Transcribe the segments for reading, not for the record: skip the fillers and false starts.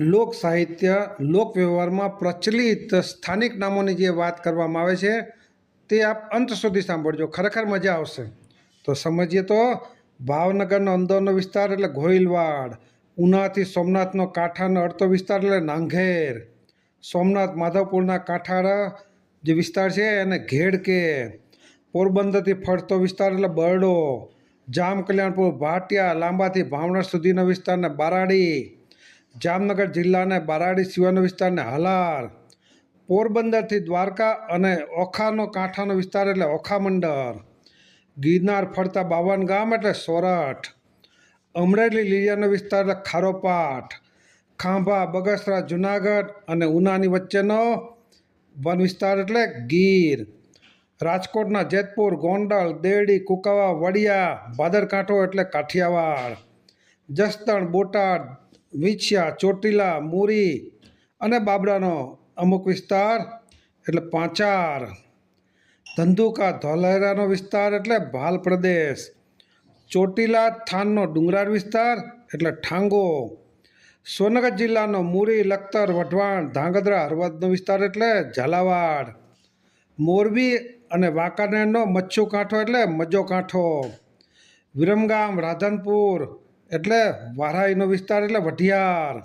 લોક સાહિત્ય લોક વ્યવહારમાં પ્રચલિત સ્થાનિક નામોની જે વાત કરવામાં આવે છે તે આપ અંત સુધી સાંભળજો, ખરેખર મજા આવશે. તો સમજીએ તો ભાવનગરનો અંદરનો વિસ્તાર એટલે ગોહિલવાડ, ઉનાથી સોમનાથનો કાંઠાનો અડધો વિસ્તાર એટલે નાંઘેર, સોમનાથ માધવપુરના કાંઠા જે વિસ્તાર છે એને ઘેડ કે, પોરબંદરથી ફરતો વિસ્તાર એટલે બરડો, જામ કલ્યાણપુર ભાટિયા લાંબાથી ભાવનગર સુધીનો વિસ્તારને બારાડી, જામનગર જિલ્લાને બારાડી સિવાયનો વિસ્તારને હાલાર, પોરબંદરથી દ્વારકા અને ઓખાનો કાંઠાનો વિસ્તાર એટલે ઓખામંડળ, ગિરનાર ફરતા 52 ગામ એટલે સોરઠ, અમરેલી લીલિયાનો વિસ્તાર એટલે ખારોપાઠ, ખાંભા બગસરા જુનાગઢ અને ઉનાની વચ્ચેનો વન વિસ્તાર એટલે ગીર, રાજકોટના જેતપુર ગોંડલ દેરડી કુકાવા વડિયા ભાદરકાંઠો એટલે કાઠિયાવાડ, જસદણ બોટાદ વિછિયા ચોટીલા મુરી અને બાબરાનો અમુક વિસ્તાર એટલે પાંચાર, ધંધુકા ધોલેરાનો વિસ્તાર એટલે ભાલ પ્રદેશ, ચોટીલા થાનનો ડુંગરાળ વિસ્તાર એટલે ઠાંગો, સોનગઢ જિલ્લાનો મુરી લખતર વઢવાણ ધાંગધ્રા હળવદનો વિસ્તાર એટલે ઝાલાવાડ, મોરબી અને વાંકાનેરનો મચ્છુ કાંઠો એટલે મજો કાંઠો, વિરમગામ રાધનપુર એટલે વારાઈનો વિસ્તાર એટલે વઢિયાર,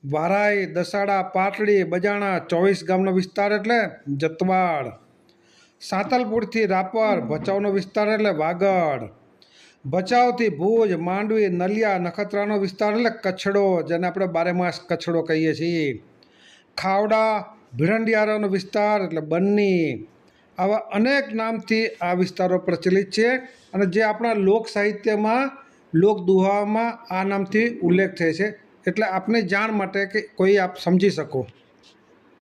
વારાઈ દસાડા પાટડી બજાણા 24 ગામનો વિસ્તાર એટલે જતવાડ, સાંતલપુરથી રાપર ભચાઉનો વિસ્તાર એટલે વાગડ, ભચાઉથી ભુજ માંડવી નલિયા નખત્રાનો વિસ્તાર એટલે કચ્છડો, જેને આપણે 12 માસ કચ્છડો કહીએ છીએ, ખાવડા ભીડંડિયારાનો વિસ્તાર એટલે બન્ની. આવા અનેક નામથી આ વિસ્તારો પ્રચલિત છે અને જે આપણા લોક સાહિત્યમાં લોક દુહામાં આ નામથી ઉલ્લેખ થાય છે, એટલે આપને જાણ માટે કે કોઈ આપ સમજી શકો.